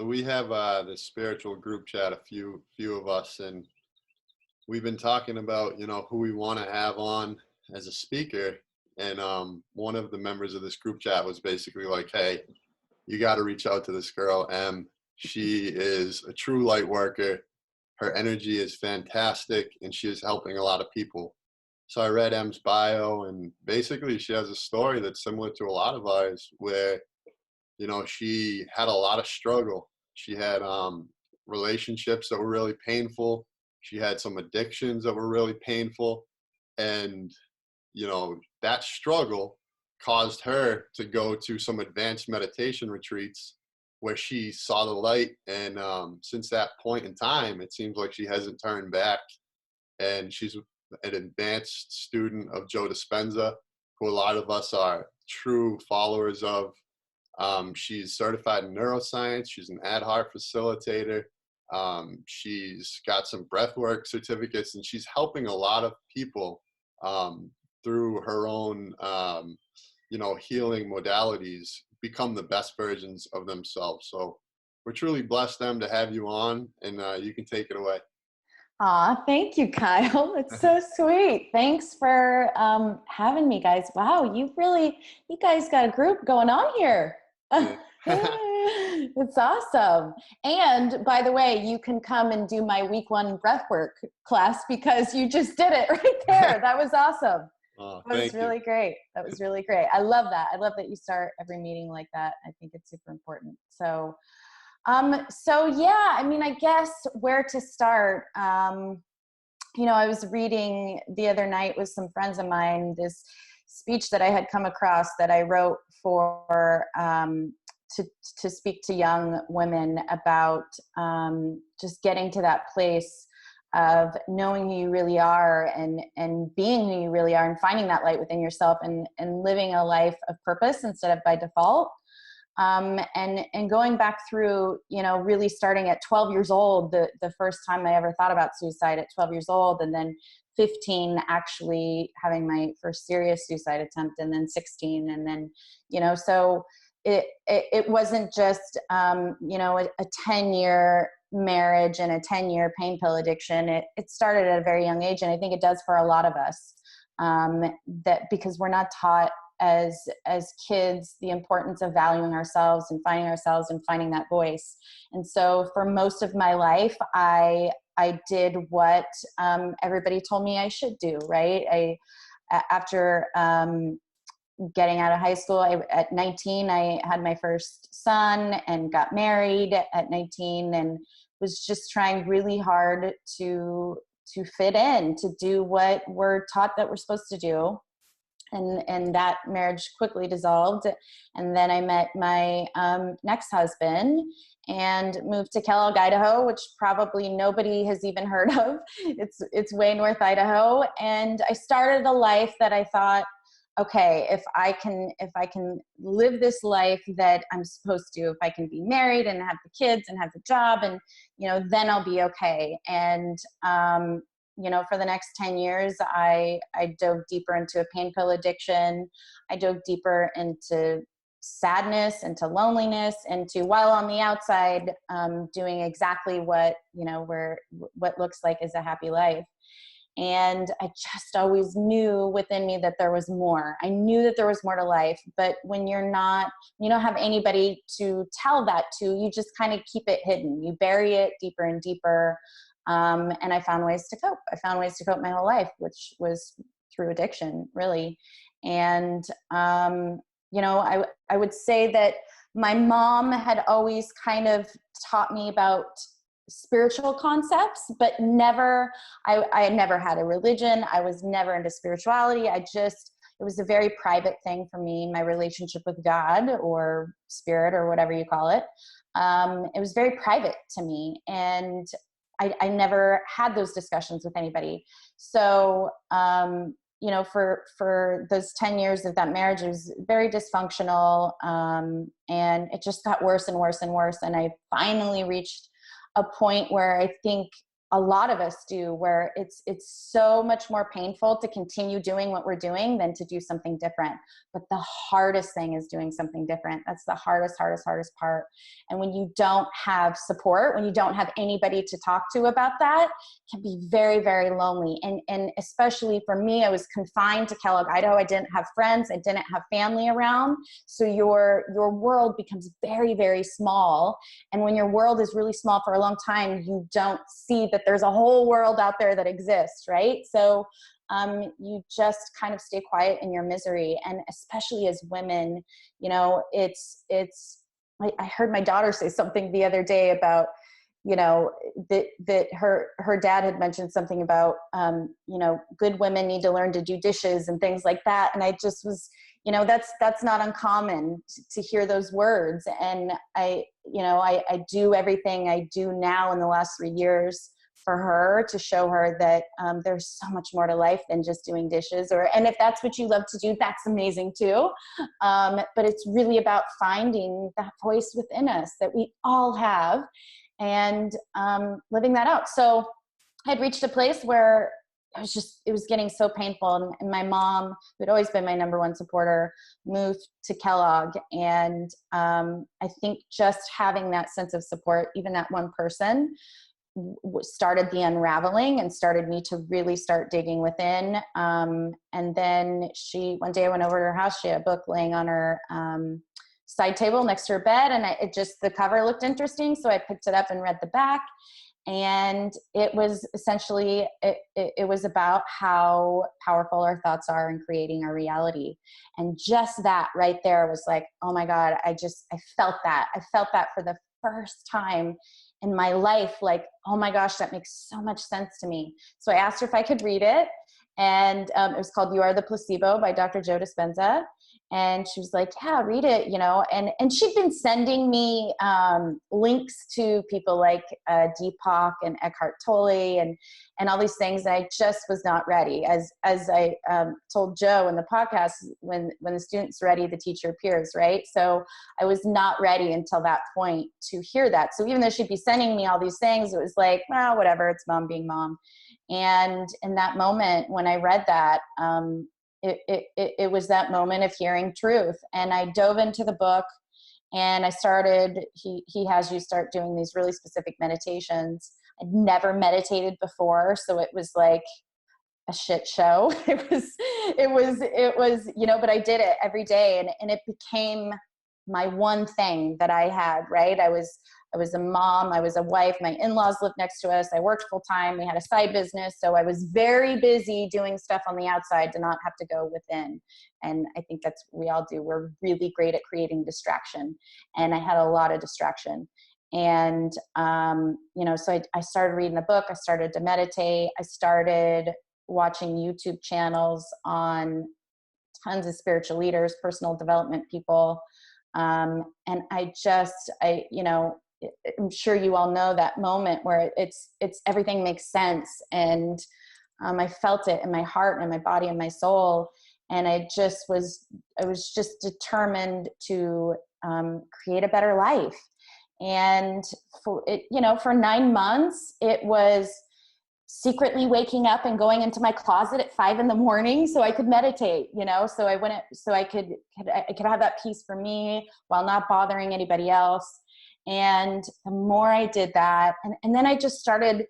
So we have this spiritual group chat, a few of us, and we've been talking about, who we want to have on as a speaker. And one of the members of this group chat was basically like, "Hey, you got to reach out to this girl, Em. She is a true light worker. Her energy is fantastic, and she is helping a lot of people." So I read Em's bio, and basically she has a story that's similar to a lot of ours, where she had a lot of struggle. She had relationships that were really painful. She had some addictions that were really painful. And, that struggle caused her to go to some advanced meditation retreats where she saw the light. And since that point in time, it seems like she hasn't turned back. And she's an advanced student of Joe Dispenza, who a lot of us are true followers of. She's certified in neuroscience. She's an ad hoc facilitator. She's got some breathwork certificates, and she's helping a lot of people through her own, healing modalities become the best versions of themselves. So we're truly blessed, them, to have you on, and you can take it away. Aw, thank you, Kyle. It's so sweet. Thanks for having me, guys. Wow, you guys got a group going on here. Yeah. It's awesome. And by the way, you can come and do my week 1 breathwork class because you just did it right there. That was awesome. Oh, That was thank you. really great. That was really great. I love that. I love that you start every meeting like that. I think it's super important. So yeah, I mean, I guess where to start, I was reading the other night with some friends of mine, this speech that I had come across that I wrote for, to speak to young women about, just getting to that place of knowing who you really are and being who you really are and finding that light within yourself and living a life of purpose instead of by default. And going back through, really starting at 12 years old, the first time I ever thought about suicide at 12 years old, and then 15 actually having my first serious suicide attempt, and then 16. And then, so it wasn't just, a 10-year marriage and a 10-year pain pill addiction. It started at a very young age. And I think it does for a lot of us, that because we're not taught as kids the importance of valuing ourselves and finding that voice. And so for most of my life, I did what everybody told me I should do, right? After getting out of high school, at 19, I had my first son and got married at 19, and was just trying really hard to fit in, to do what we're taught that we're supposed to do. And that marriage quickly dissolved. And then I met my next husband and moved to Kellogg, Idaho, which probably nobody has even heard of. It's way north Idaho. And I started a life that I thought, okay, if I can live this life that I'm supposed to, if I can be married and have the kids and have the job, and then I'll be okay. And for the next 10 years, I dove deeper into a pain pill addiction. I dove deeper into sadness, into loneliness, into, while on the outside, doing exactly what looks like is a happy life. And I just always knew within me that there was more. I knew that there was more to life. But when you don't have anybody to tell that to, you just kind of keep it hidden. You bury it deeper and deeper. And I found ways to cope. I found ways to cope my whole life, which was through addiction, really. And, I would say that my mom had always kind of taught me about spiritual concepts, but I never had a religion. I was never into spirituality. It was a very private thing for me, my relationship with God or spirit or whatever you call it. It was very private to me. And I never had those discussions with anybody. So, for those 10 years of that marriage, it was very dysfunctional. And it just got worse and worse and worse. And I finally reached a point where I think a lot of us do, where it's so much more painful to continue doing what we're doing than to do something different. But the hardest thing is doing something different. That's the hardest part. And when you don't have support, when you don't have anybody to talk to about that, it can be very, very lonely. And especially for me, I was confined to Kellogg, Idaho. I didn't have friends. I didn't have family around. So your world becomes very, very small. And when your world is really small for a long time, you don't see that there's a whole world out there that exists, right? So you just kind of stay quiet in your misery. And especially as women, you know, I heard my daughter say something the other day about, you know, that her dad had mentioned something about, you know, good women need to learn to do dishes and things like that. And I just was, you know, that's not uncommon to hear those words. And I do everything I do now in the last 3 years for her, to show her that there's so much more to life than just doing dishes. And if that's what you love to do, that's amazing too. But it's really about finding that voice within us that we all have, and living that out. So I'd reached a place where it was getting so painful. And my mom, who had always been my number one supporter, moved to Kellogg. And I think just having that sense of support, even that one person, started the unraveling and started me to really start digging within. And then one day I went over to her house. She had a book laying on her side table next to her bed, and the cover looked interesting. So I picked it up and read the back. And it was essentially, it was about how powerful our thoughts are in creating our reality. And just that right there was like, oh my God, I felt that. I felt that for the first time in my life. Like, oh my gosh, that makes so much sense to me. So I asked her if I could read it. And it was called You Are the Placebo by Dr. Joe Dispenza. And she was like, yeah, read it, you know. And she'd been sending me links to people like Deepak and Eckhart Tolle and all these things. And I just was not ready. As I told Joe in the podcast, when the student's ready, the teacher appears, right? So I was not ready until that point to hear that. So even though she'd be sending me all these things, it was like, well, whatever, it's mom being mom. And in that moment, when I read that, it was that moment of hearing truth. And I dove into the book, and I started, he has you start doing these really specific meditations. I'd never meditated before. So it was like a shit show. It was, you know, but I did it every day, and it became my one thing that I had, right? I was a mom, I was a wife, my in-laws lived next to us, I worked full time, we had a side business. So I was very busy doing stuff on the outside to not have to go within. And I think that's what we all do. We're really great at creating distraction. And I had a lot of distraction. And, you know, so I started reading the book, I started to meditate, I started watching YouTube channels on tons of spiritual leaders, personal development people. And you know, I'm sure you all know that moment where it's everything makes sense. And I felt it in my heart and my body and my soul. And I was just determined to create a better life. And for 9 months, it was secretly waking up and going into my closet at 5 a.m. so I could meditate, you know, so I could have that peace for me while not bothering anybody else. And the more I did that, and then I started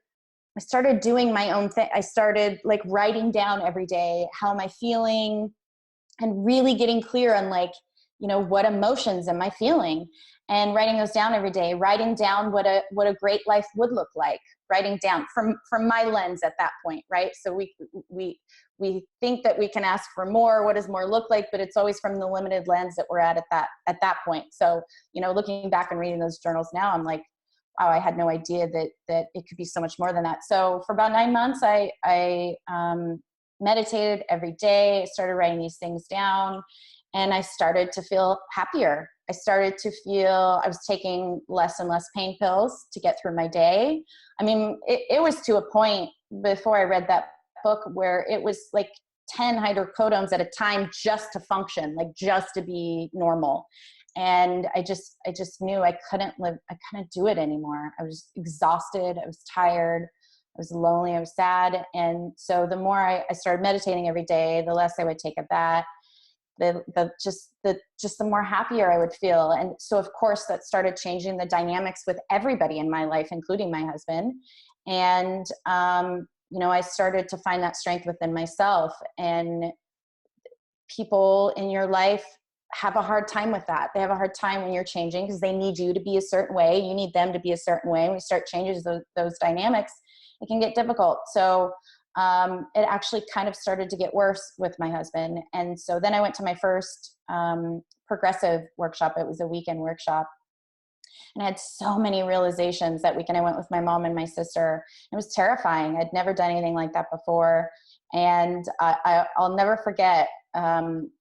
doing my own thing. I started like writing down every day, how am I feeling, and really getting clear on like, you know, what emotions am I feeling, and writing those down every day, writing down what a great life would look like, writing down from my lens at that point, right? So we think that we can ask for more. What does more look like? But it's always from the limited lens that we're at that point. So, you know, looking back and reading those journals now, I'm like, wow, I had no idea that it could be so much more than that. So for about 9 months, I meditated every day, started writing these things down, and I started to feel happier. I started to feel I was taking less and less pain pills to get through my day. I mean, it was to a point before I read that book where it was like 10 hydrocodones at a time just to function, like just to be normal. And I just knew I couldn't do it anymore. I was exhausted. I was tired. was lonely, I was sad. And so the more I started meditating every day, the less I would take of that, the more happier I would feel. And so of course that started changing the dynamics with everybody in my life, including my husband. And, I started to find that strength within myself. And people in your life have a hard time with that. They have a hard time when you're changing because they need you to be a certain way. You need them to be a certain way. When we start changing those dynamics, it can get difficult. So it actually kind of started to get worse with my husband. And so then I went to my first progressive workshop. It was a weekend workshop. And I had so many realizations that weekend. I went with my mom and my sister. It was terrifying. I'd never done anything like that before. And I'll never forget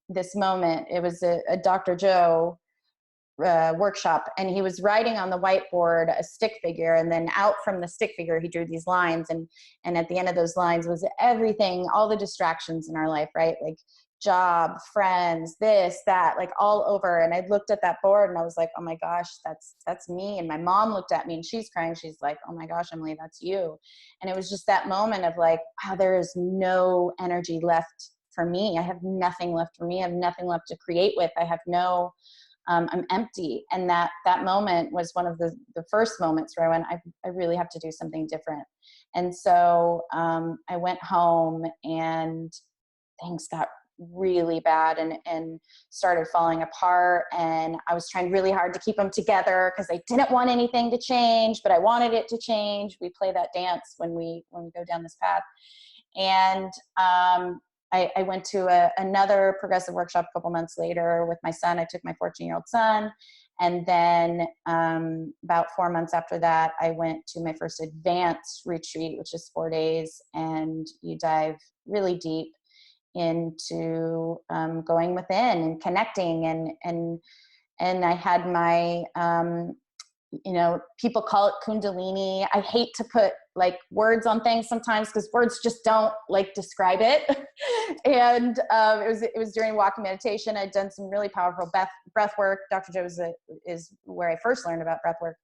this moment. It was a Dr. Joe workshop, and he was writing on the whiteboard a stick figure, and then out from the stick figure he drew these lines, and at the end of those lines was everything, all the distractions in our life, right? Like job, friends, this, that, like all over. And I looked at that board and I was like, oh my gosh, that's me. And my mom looked at me and she's crying. She's like, oh my gosh, Emily, that's you. And it was just that moment of like, wow, there is no energy left for me. I have nothing left for me. I have nothing left to create with. I have no, I'm empty. And that moment was one of the first moments where I went, I really have to do something different. And so I went home and things got really bad and started falling apart. And I was trying really hard to keep them together because I didn't want anything to change, but I wanted it to change. We play that dance when we go down this path. And I went to another progressive workshop a couple months later with my son. I took my 14-year-old son. And then about 4 months after that, I went to my first advanced retreat, which is 4 days. And you dive really deep into going within and connecting. And I had my, people call it Kundalini. I hate to put like words on things sometimes because words just don't like describe it. And it was during walking meditation. I'd done some really powerful breath work. Dr. Joe is where I first learned about breath work.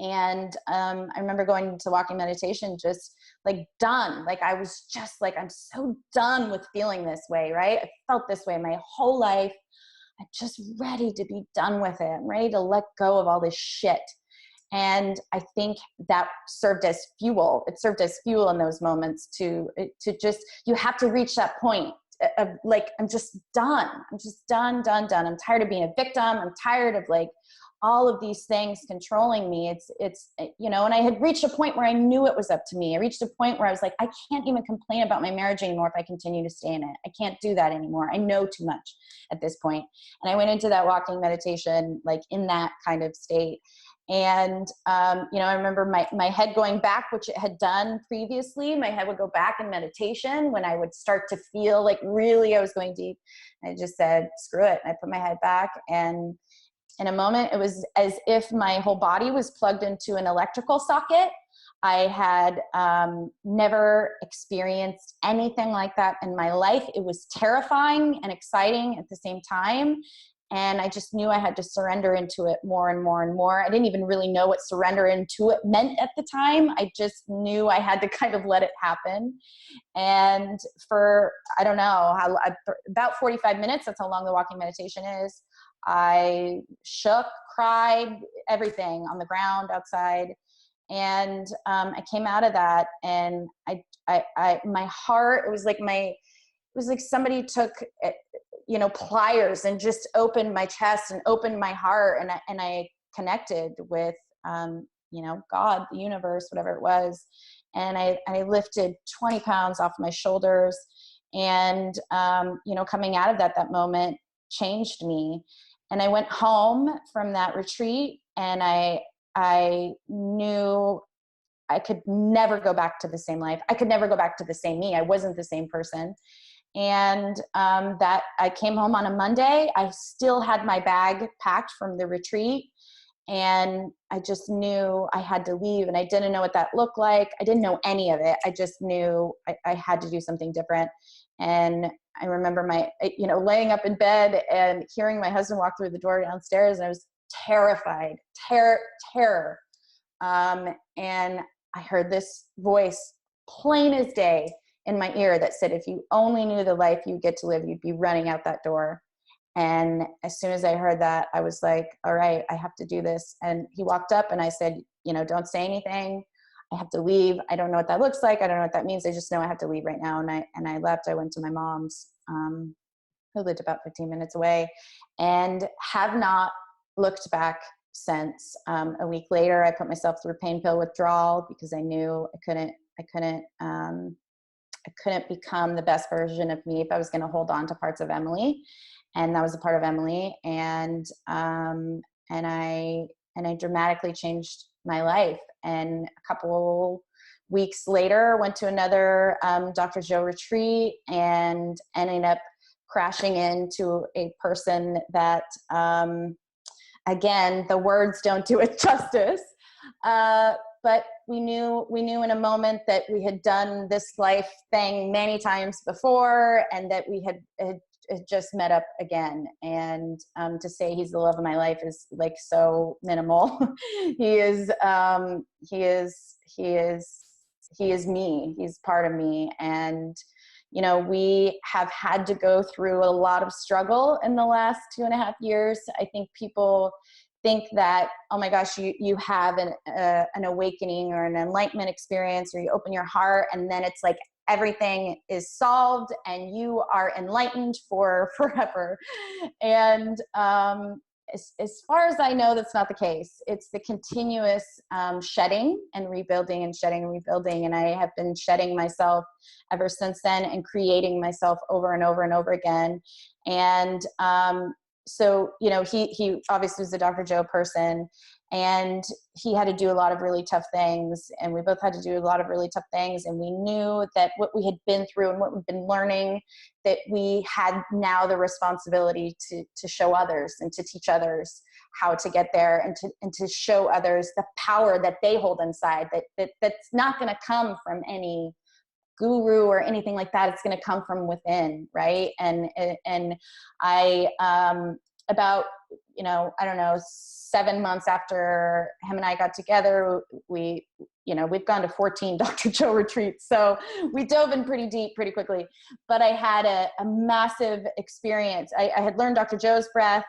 And I remember going to walking meditation, just like done. Like I was just like, I'm so done with feeling this way, right? I felt this way my whole life. I'm just ready to be done with it. I'm ready to let go of all this shit. And I think that served as fuel. It served as fuel in those moments to just, you have to reach that point of like, I'm just done. I'm just done. I'm tired of being a victim. I'm tired of like all of these things controlling me. It's and I had reached a point where I knew it was up to me. I reached a point where I was like, I can't even complain about my marriage anymore if I continue to stay in it. I can't do that anymore. I know too much at this point. And I went into that walking meditation, like in that kind of state. And, I remember my head going back, which it had done previously. My head would go back in meditation when I would start to feel like really I was going deep. I just said, screw it. And I put my head back, and in a moment, it was as if my whole body was plugged into an electrical socket. I had never experienced anything like that in my life. It was terrifying and exciting at the same time. And I just knew I had to surrender into it more and more and more. I didn't even really know what surrender into it meant at the time. I just knew I had to kind of let it happen. And for, I don't know, about 45 minutes, that's how long the walking meditation is, I shook, cried, everything on the ground, outside. And I came out of that, and my heart, it was like somebody took, pliers and just opened my chest and opened my heart. And I connected with, God, the universe, whatever it was. And I lifted 20 pounds off my shoulders, and, coming out of that moment changed me. And I went home from that retreat, and I knew I could never go back to the same life. I could never go back to the same me. I wasn't the same person. And that I came home on a Monday. I still had my bag packed from the retreat, and I just knew I had to leave, and I didn't know what that looked like. I didn't know any of it. I just knew I had to do something different. And I remember laying up in bed and hearing my husband walk through the door downstairs, and I was terrified, terror. And I heard this voice plain as day in my ear that said, if you only knew the life you get to live, you'd be running out that door. And as soon as I heard that, I was like, all right, I have to do this. And he walked up and I said, don't say anything. I have to leave. I don't know what that looks like. I don't know what that means. I just know I have to leave right now. And I left. I went to my mom's, who lived about 15 minutes away, and have not looked back since. A week later, I put myself through pain pill withdrawal because I knew I couldn't become the best version of me if I was going to hold on to parts of Emily. And that was a part of Emily. And I dramatically changed my life. And a couple weeks later, went to another Dr. Joe retreat and ended up crashing into a person that, again, the words don't do it justice. But we knew in a moment that we had done this life thing many times before, and that we had just met up again. And to say he's the love of my life is like so minimal. He is me. He's part of me. And we have had to go through a lot of struggle in the last 2.5 years. I think people think that, oh my gosh, you have an awakening or an enlightenment experience, or you open your heart and then it's like everything is solved and you are enlightened for forever. And as far as I know, that's not the case. It's the continuous shedding and rebuilding and shedding and rebuilding. And I have been shedding myself ever since then and creating myself over and over and over again. And so, he obviously was a Dr. Joe person, and he had to do a lot of really tough things, and we both had to do a lot of really tough things. And we knew that what we had been through and what we've been learning, that we had now the responsibility to show others and to teach others how to get there, and to show others the power that they hold inside, that's not going to come from any guru or anything like that. It's going to come from within. Right. And I, about, I don't know, 7 months after him and I got together, we've gone to 14 Dr. Joe retreats. So we dove in pretty deep, pretty quickly, but I had a massive experience. I had learned Dr. Joe's breath,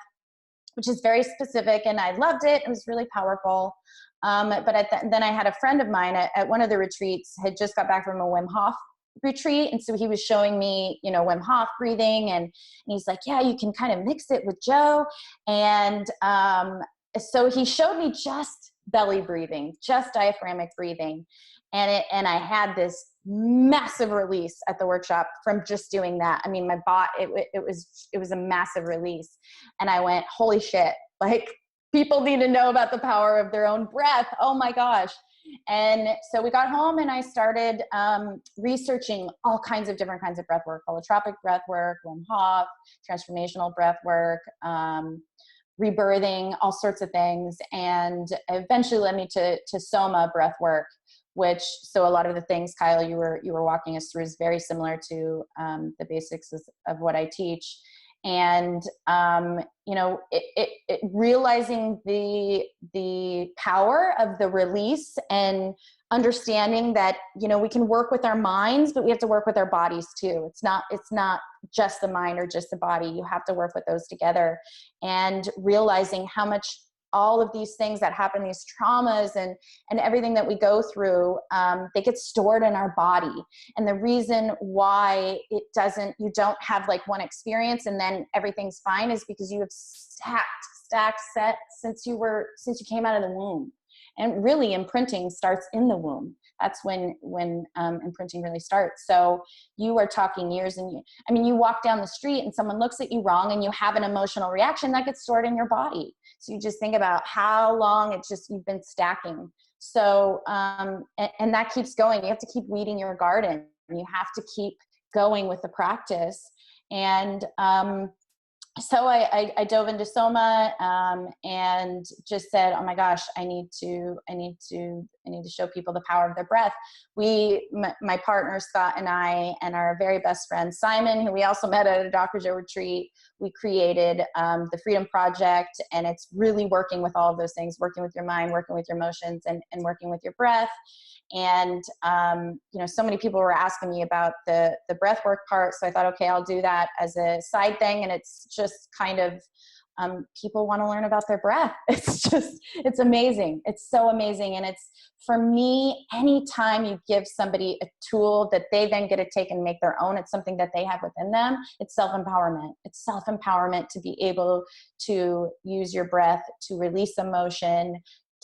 which is very specific, and I loved it. It was really powerful. But then I had a friend of mine at one of the retreats had just got back from a Wim Hof retreat. And so he was showing me, Wim Hof breathing, and he's like, yeah, you can kind of mix it with Joe. And so he showed me just belly breathing, just diaphragmic breathing. And I had this massive release at the workshop from just doing that. I mean, my body, it was a massive release. And I went, holy shit, like, people need to know about the power of their own breath. Oh my gosh. And so we got home and I started researching all kinds of different kinds of breath work, holotropic breath work, Wim Hof, transformational breath work, rebirthing, all sorts of things. And eventually led me to SOMA Breath work, which, so a lot of the things, Kyle, you were walking us through is very similar to the basics of what I teach. And, realizing the power of the release, and understanding that, we can work with our minds, but we have to work with our bodies too. It's not just the mind or just the body. You have to work with those together, and realizing how much all of these things that happen, these traumas and everything that we go through, they get stored in our body. And the reason why you don't have like one experience and then everything's fine is because you have stacked set since you came out of the womb. And really imprinting starts in the womb. That's when imprinting really starts. So you are talking years, and you walk down the street and someone looks at you wrong and you have an emotional reaction that gets stored in your body. So you just think about how long you've been stacking. So, and that keeps going. You have to keep weeding your garden. You have to keep going with the practice. And, so I dove into SOMA, and just said, oh my gosh, I need to I need to show people the power of their breath. My partner, Scott, and I, and our very best friend, Simon, who we also met at a Dr. Joe retreat, we created the Freedom Project, and it's really working with all of those things, working with your mind, working with your emotions, and working with your breath. And, so many people were asking me about the breath work part. So I thought, okay, I'll do that as a side thing. And it's just kind of, people want to learn about their breath. It's amazing. It's so amazing. And it's, for me, anytime you give somebody a tool that they then get to take and make their own, it's something that they have within them. It's self-empowerment. It's self-empowerment to be able to use your breath, to release emotion,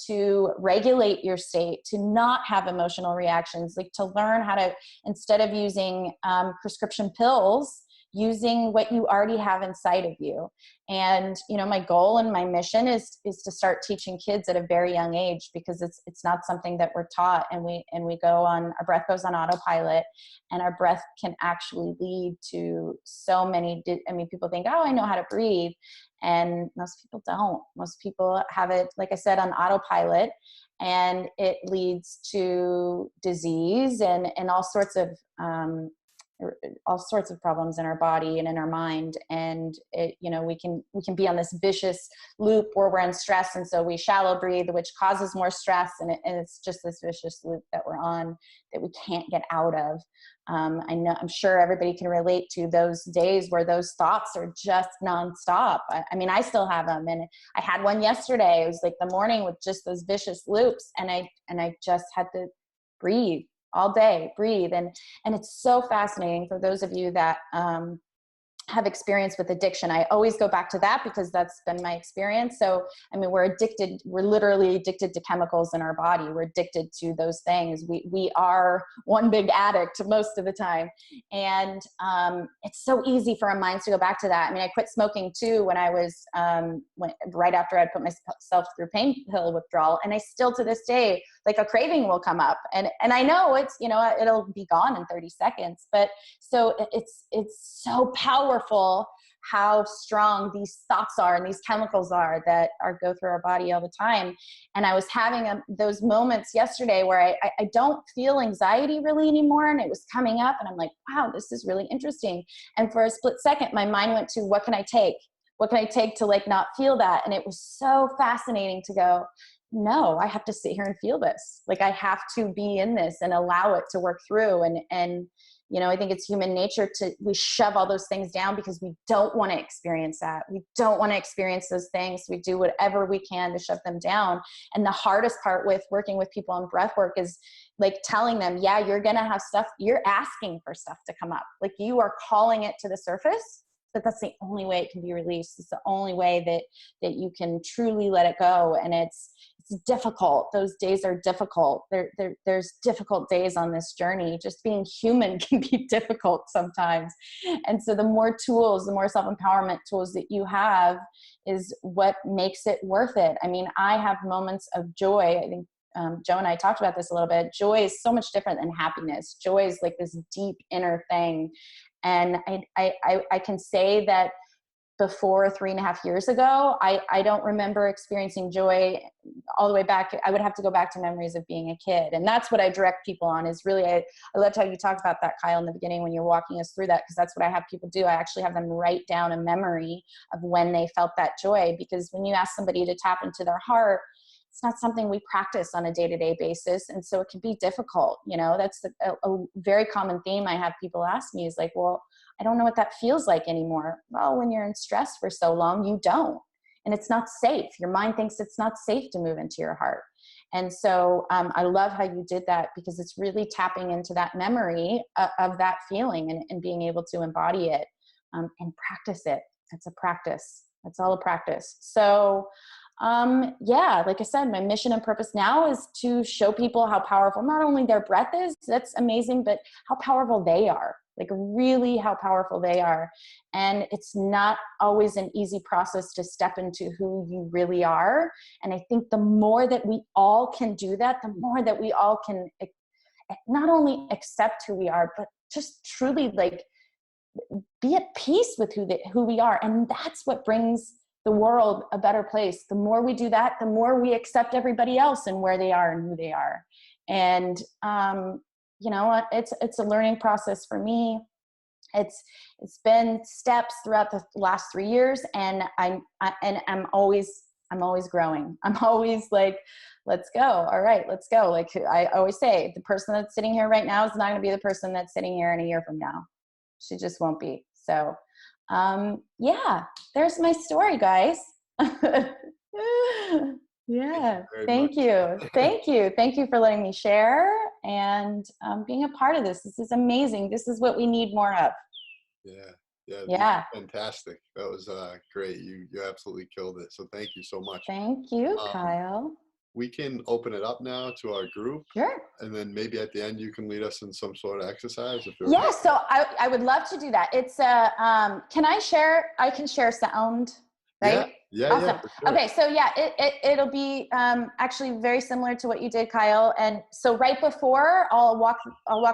to regulate your state, to not have emotional reactions, like to learn how to, instead of using prescription pills, using what you already have inside of you. And, my goal and my mission is to start teaching kids at a very young age, because it's not something that we're taught. And we go on, our breath goes on autopilot, and our breath can actually lead to so many, people think, oh, I know how to breathe. And most people don't. Most people have it, like I said, on autopilot, and it leads to disease and all sorts of problems in our body and in our mind. And we can be on this vicious loop where we're in stress, and so we shallow breathe, which causes more stress, and it's just this vicious loop that we're on that we can't get out of. I'm sure everybody can relate to those days where those thoughts are just nonstop. I still have them, and I had one yesterday. It was like the morning with just those vicious loops, and I just had to breathe all day, breathe. And it's so fascinating for those of you that have experience with addiction. I always go back to that because that's been my experience. So, we're literally addicted to chemicals in our body. We're addicted to those things. We are one big addict most of the time. And it's so easy for our minds to go back to that. I quit smoking too when I was, right after I'd put myself through pain pill withdrawal. And I still, to this day, like a craving will come up, and I know it's, it'll be gone in 30 seconds, but so it's so powerful how strong these thoughts are and these chemicals are that go through our body all the time. And I was having those moments yesterday where I don't feel anxiety really anymore. And it was coming up, and I'm like, wow, this is really interesting. And for a split second, my mind went to, what can I take? What can I take to not feel that? And it was so fascinating to go, no, I have to sit here and feel this. I have to be in this and allow it to work through. And I think it's human nature we shove all those things down because we don't want to experience that. We don't want to experience those things. We do whatever we can to shove them down. And the hardest part with working with people on breath work is telling them, yeah, you're going to have stuff, you're asking for stuff to come up. You are calling it to the surface, but that's the only way it can be released. It's the only way that you can truly let it go. And it's difficult. Those days are difficult. There's difficult days on this journey. Just being human can be difficult sometimes. And so the more tools, the more self-empowerment tools that you have is what makes it worth it. I have moments of joy. I think Joe and I talked about this a little bit. Joy is so much different than happiness. Joy is this deep inner thing. And I can say that before 3.5 years ago, I don't remember experiencing joy all the way back. I would have to go back to memories of being a kid. And that's what I direct people on, is really, I loved how you talked about that, Kyle, in the beginning when you're walking us through that, because that's what I have people do. I actually have them write down a memory of when they felt that joy, because when you ask somebody to tap into their heart, it's not something we practice on a day-to-day basis. And so it can be difficult. That's a very common theme I have people ask me is well, I don't know what that feels like anymore. Well, when you're in stress for so long, you don't. And it's not safe. Your mind thinks it's not safe to move into your heart. And so I love how you did that, because it's really tapping into that memory of that feeling and being able to embody it and practice it. It's a practice. It's all a practice. So like I said, my mission and purpose now is to show people how powerful not only their breath is, that's amazing, but how powerful they are. Really how powerful they are. And it's not always an easy process to step into who you really are. And I think the more that we all can do that, the more that we all can not only accept who we are, but just truly be at peace with who we are. And that's what brings the world a better place. The more we do that, the more we accept everybody else and where they are and who they are. And, you know, it's a learning process for me. It's been steps throughout the last 3 years, and I'm always growing. I'm always like, let's go. All right, let's go. Like I always say, the person that's sitting here right now is not going to be the person that's sitting here in a year from now. She just won't be. So, yeah, there's my story, guys. Yeah. Thank you. Thank you. Thank you for letting me share and being a part of this. This is amazing. This is what we need more of. Yeah. Fantastic. That was great. You absolutely killed it. So thank you so much. Thank you, Kyle. We can open it up now to our group. Sure. And then maybe at the end you can lead us in some sort of exercise. Yeah, so I would love to do that. It's can I share? I can share sound, right? Yeah. Awesome. Yeah, sure. Okay, so yeah, it'll be actually very similar to what you did, Kyle. And so right before, I'll walk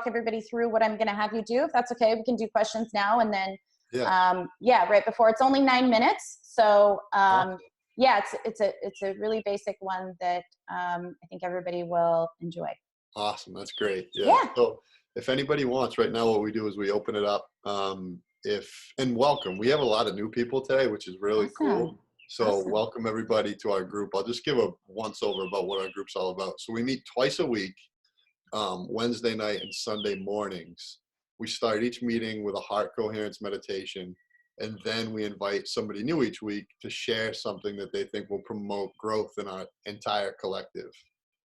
everybody through what I'm going to have you do. If that's okay, we can do questions now, and then right before. It's only 9 minutes, so Awesome. yeah, it's a really basic one that I think everybody will enjoy. Awesome. That's great. Yeah. So if anybody wants, right now what we do is we open it up. And welcome. We have a lot of new people today, which is really cool. So welcome everybody to our group. I'll just give a once over about what our group's all about. So we meet twice a week, Wednesday night and Sunday mornings. We start each meeting with a heart coherence meditation, and then we invite somebody new each week to share something that they think will promote growth in our entire collective.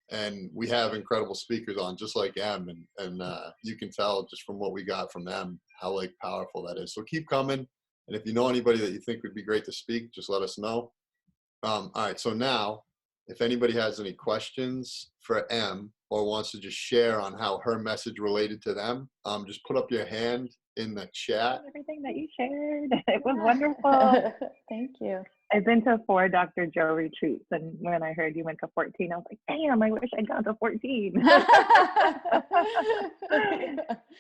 And we have incredible speakers on, just like Em, and you can tell just from what we got from them how like powerful that is. So keep coming. And if you know anybody that you think would be great to speak, just let us know. All right, so now, if anybody has any questions for Em or wants to just share on how her message related to them, just put up your hand in the chat. Everything that you shared, it was wonderful. Thank you. I've been to 4 Dr. Joe retreats, and when I heard you went to 14, I was like, damn, I wish I'd gone to 14.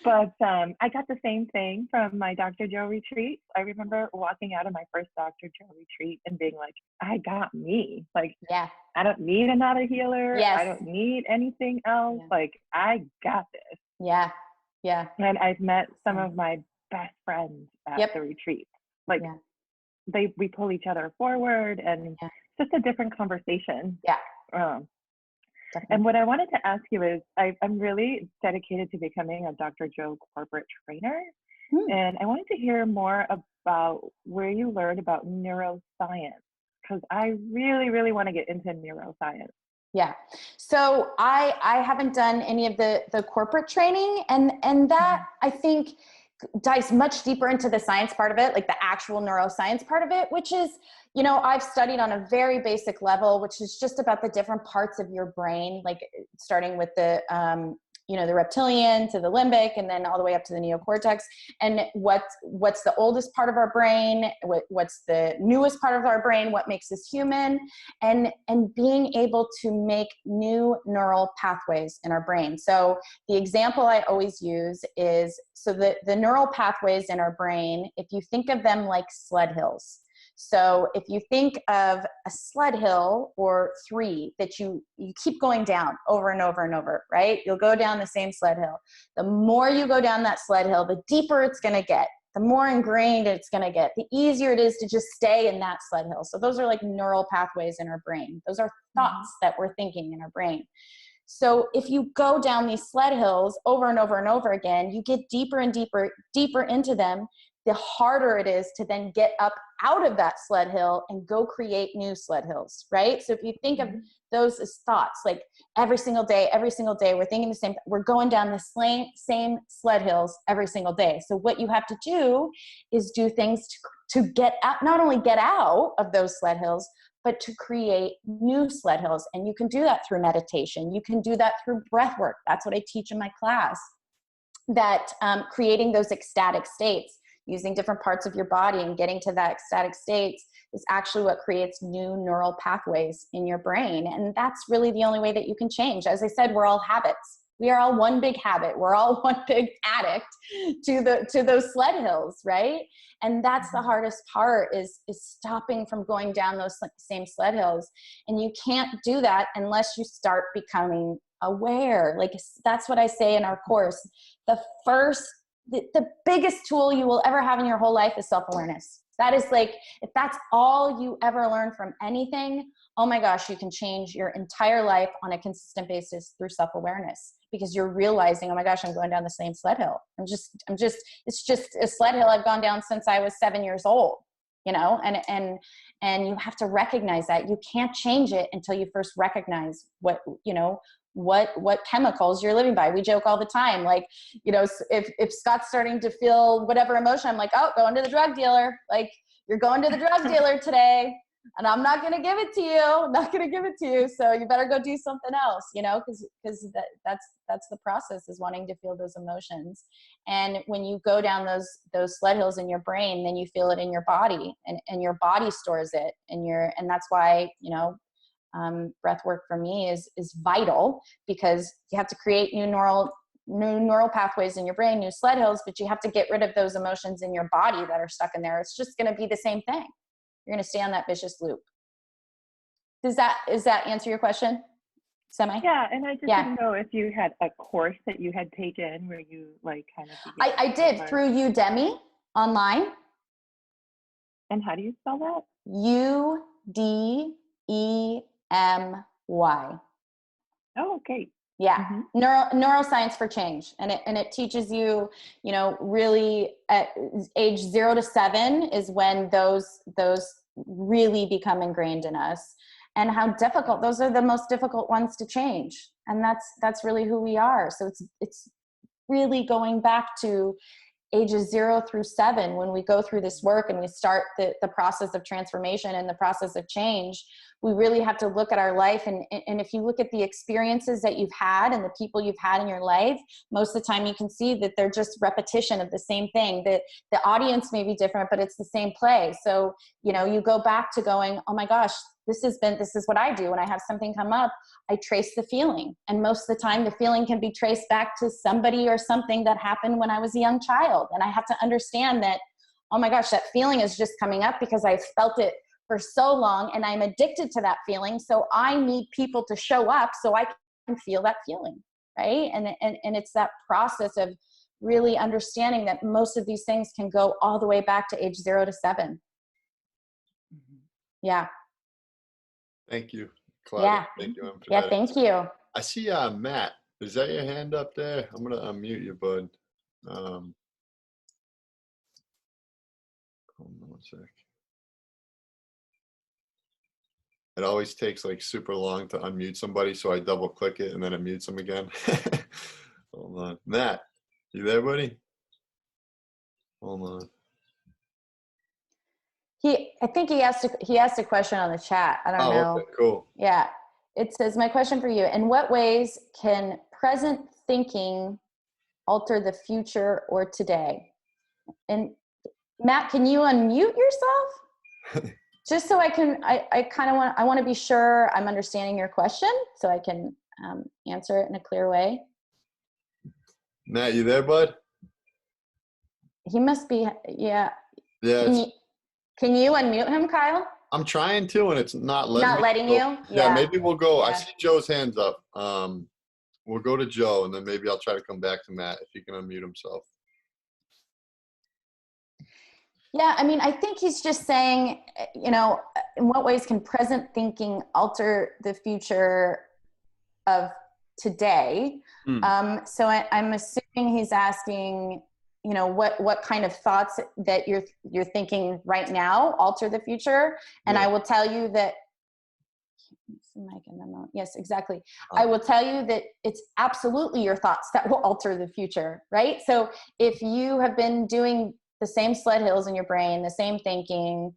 But I got the same thing from my Dr. Joe retreat. I remember walking out of my first Dr. Joe retreat and being like, I got me. Like, I don't need another healer. I don't need anything else. Like, I got this. Yeah. And I've met some of my best friends at the retreat. Like, we pull each other forward, and it's just a different conversation. And what I wanted to ask you is, I'm really dedicated to becoming a Dr. Joe corporate trainer. And I wanted to hear more about where you learned about neuroscience, because I really, really want to get into neuroscience. Yeah. So I haven't done any of the corporate training, and that I think dives much deeper into the science part of it, like the actual neuroscience part of it, which is, you know, I've studied on a very basic level, which is just about the different parts of your brain, like starting with the, the reptilian to the limbic, and then all the way up to the neocortex, and what's the oldest part of our brain, what's the newest part of our brain, what makes us human, and being able to make new neural pathways in our brain. So the example I always use is, so the neural pathways in our brain, if you think of them like sled hills. So if you think of a sled hill or 3 that you keep going down over and over and over, right? You'll go down the same sled hill. The more you go down that sled hill, the deeper it's going to get, the more ingrained it's going to get, the easier it is to just stay in that sled hill. So those are like neural pathways in our brain. Those are thoughts that we're thinking in our brain. So if you go down these sled hills over and over and over again, you get deeper and deeper into them, the harder it is to then get up out of that sled hill and go create new sled hills, right? So if you think of those as thoughts, like every single day, we're thinking the same, we're going down the same sled hills every single day. So what you have to do is do things to get out, not only get out of those sled hills, but to create new sled hills. And you can do that through meditation. You can do that through breath work. That's what I teach in my class, that creating those ecstatic states, using different parts of your body and getting to that ecstatic states is actually what creates new neural pathways in your brain. And that's really the only way that you can change. As I said, we're all habits. We are all one big habit. We're all one big addict to those sled hills, right? And that's the hardest part is stopping from going down those same sled hills. And you can't do that unless you start becoming aware. Like, that's what I say in our course. The biggest tool you will ever have in your whole life is self-awareness. That is like, if that's all you ever learn from anything, oh my gosh, you can change your entire life on a consistent basis through self-awareness, because you're realizing, oh my gosh, I'm going down the same sled hill. It's just a sled hill I've gone down since I was 7 years old, you know, and you have to recognize that. You can't change it until you first recognize what chemicals you're living by. We joke all the time, like, you know, if Scott's starting to feel whatever emotion, I'm like, oh, going to the drug dealer. Like, you're going to the drug dealer today, and I'm not going to give it to you. I'm not going to give it to you. So you better go do something else, you know, because that's the process, is wanting to feel those emotions. And when you go down those sled hills in your brain, then you feel it in your body, and your body stores it. And that's why, you know, breath work for me is vital, because you have to create new neural pathways in your brain, new sled hills, but you have to get rid of those emotions in your body that are stuck in there. It's just going to be the same thing. You're going to stay on that vicious loop. Does that answer your question? Semi? Yeah, and I just didn't know if you had a course that you had taken where you like kind of. I did through Udemy online. And how do you spell that? UDEMY. Oh, okay. Yeah. Neuroscience for change. And it teaches you, you know, really at age 0 to 7 is when those really become ingrained in us, and how difficult, those are the most difficult ones to change. And that's really who we are. So it's really going back to ages 0 through 7, when we go through this work and we start the process of transformation and the process of change. We really have to look at our life. And if you look at the experiences that you've had and the people you've had in your life, most of the time you can see that they're just repetition of the same thing. That the audience may be different, but it's the same play. So, you know, you go back to going, oh my gosh, this is what I do. When I have something come up, I trace the feeling. And most of the time the feeling can be traced back to somebody or something that happened when I was a young child. And I have to understand that, oh my gosh, that feeling is just coming up because I felt it for so long and I'm addicted to that feeling. So I need people to show up so I can feel that feeling, right? And it's that process of really understanding that most of these things can go all the way back to age 0 to 7. Yeah. Thank you, Claudia. Yeah. Thank you, Em, for yeah, that. thank you. I see Matt. Is that your hand up there? I'm going to unmute you, bud. Hold on one sec. It always takes like super long to unmute somebody, so I double click it and then it mutes them again. Hold on. Matt, you there, buddy? Hold on. I think he asked a question on the chat. I don't know. Okay, cool. Yeah. It says, my question for you, in what ways can present thinking alter the future or today? And Matt, can you unmute yourself? Just so I want to be sure I'm understanding your question so I can answer it in a clear way. Matt, you there, bud? He must be, yeah. Yeah. Can you unmute him, Kyle? I'm trying to, and it's not letting me. You? Yeah, maybe we'll go. Yeah. I see Joe's hands up. We'll go to Joe, and then maybe I'll try to come back to Matt if he can unmute himself. Yeah, I mean, I think he's just saying, you know, in what ways can present thinking alter the future of today? So I'm assuming he's asking, you know, what kind of thoughts that you're thinking right now alter the future. And I will tell you that, yes, exactly. I will tell you that it's absolutely your thoughts that will alter the future, right? So if you have been doing the same sled hills in your brain, the same thinking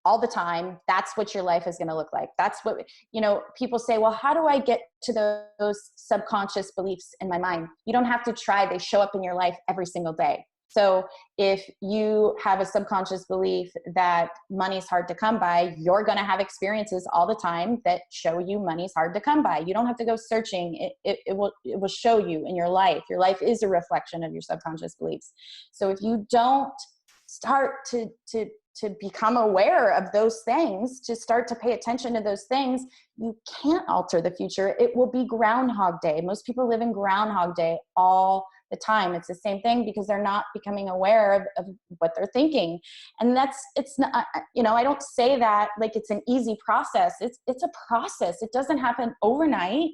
all the time, that's what your life is going to look like. That's what, you know, people say, well, how do I get to those subconscious beliefs in my mind? You don't have to try. They show up in your life every single day. So if you have a subconscious belief that money's hard to come by, you're going to have experiences all the time that show you money's hard to come by. You don't have to go searching. It will show you in your life. Your life is a reflection of your subconscious beliefs. So if you don't start to become aware of those things, to start to pay attention to those things, you can't alter the future. It will be Groundhog Day. Most people live in Groundhog Day all the time. It's the same thing because they're not becoming aware of what they're thinking. And it's not, I don't say that like it's an easy process. It's a process. It doesn't happen overnight.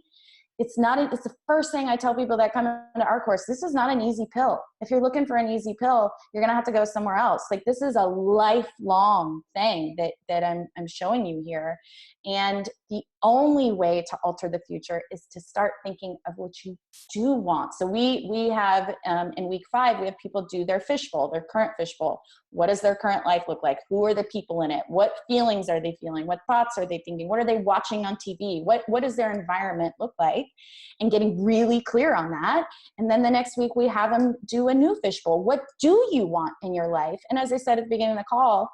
It's the first thing I tell people that come into our course. This is not an easy pill. If you're looking for an easy pill, you're going to have to go somewhere else. Like, this is a lifelong thing that I'm showing you here. And the only way to alter the future is to start thinking of what you do want. So we have, in week 5, we have people do their fishbowl, their current fishbowl. What does their current life look like? Who are the people in it? What feelings are they feeling? What thoughts are they thinking? What are they watching on TV? What does their environment look like? And getting really clear on that. And then the next week we have them do a new fishbowl. What do you want in your life? And as I said at the beginning of the call,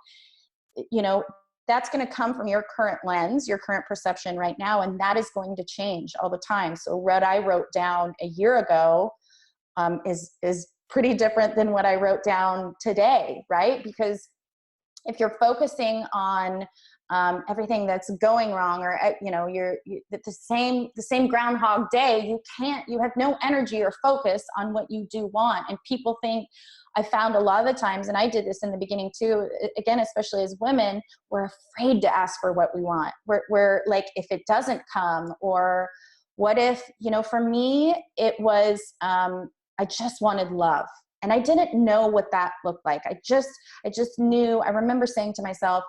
that's going to come from your current lens, your current perception right now, and that is going to change all the time. So what I wrote down a year ago is pretty different than what I wrote down today, right? Because if you're focusing on everything that's going wrong, or you're the same Groundhog Day, you have no energy or focus on what you do want. And people think, I found a lot of the times, and I did this in the beginning too, again, especially as women, we're afraid to ask for what we want. We're like, if it doesn't come, or what if, for me, it was, I just wanted love. And I didn't know what that looked like. I just knew, I remember saying to myself,